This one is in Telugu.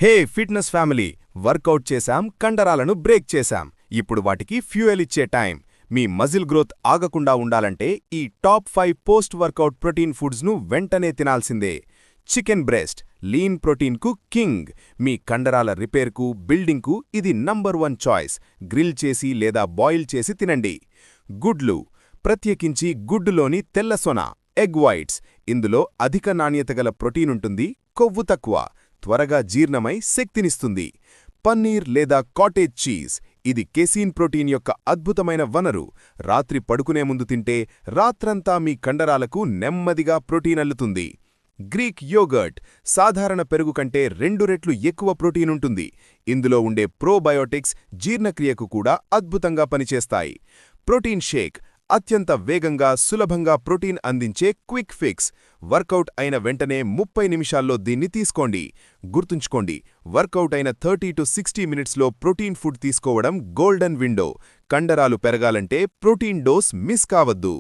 హే ఫిట్నెస్ ఫ్యామిలీ, వర్కౌట్ చేశాం, కండరాలను బ్రేక్ చేశాం. ఇప్పుడు వాటికి ఫ్యూయల్ ఇచ్చే టైం. మీ మజిల్ గ్రోత్ ఆగకుండా ఉండాలంటే ఈ టాప్ 5 పోస్ట్ వర్కౌట్ ప్రోటీన్ ఫుడ్స్ను వెంటనే తినాల్సిందే. చికెన్ బ్రెస్ట్, లీన్ ప్రోటీన్కు కింగ్. మీ కండరాల రిపేర్కు, బిల్డింగ్కు ఇది నంబర్ 1 చాయిస్. గ్రిల్ చేసి లేదా బాయిల్ చేసి తినండి. గుడ్లు, ప్రత్యేకించి గుడ్డులోని తెల్ల సొన, ఎగ్ వైట్స్. ఇందులో అధిక నాణ్యత గల ప్రోటీనుంటుంది, కొవ్వు తక్కువ, త్వరగా జీర్ణమై శక్తినిస్తుంది. పన్నీర్ లేదా కాటేజ్ చీజ్, ఇది కేసీన్ ప్రోటీన్ యొక్క అద్భుతమైన వనరు. రాత్రి పడుకునే ముందు తింటే రాత్రంతా మీ కండరాలకు నెమ్మదిగా ప్రోటీన్ అల్లుతుంది. గ్రీక్ యోగర్ట్, సాధారణ పెరుగు కంటే 2 రెట్లు ఎక్కువ ప్రోటీనుంటుంది. ఇందులో ఉండే ప్రోబయోటిక్స్ జీర్ణక్రియకు కూడా అద్భుతంగా పనిచేస్తాయి. ప్రోటీన్ షేక్, అత్యంత వేగంగా, సులభంగా ప్రోటీన్ అందించే క్విక్ ఫిక్స్. వర్కౌట్ అయిన వెంటనే 30 నిమిషాల్లో దీన్ని తీసుకోండి. గుర్తుంచుకోండి, వర్కౌట్ అయిన 30 to 60 మినిట్స్లో ప్రోటీన్ ఫుడ్ తీసుకోవడం గోల్డెన్ విండో. కండరాలు పెరగాలంటే ప్రోటీన్ డోస్ మిస్ కావద్దు.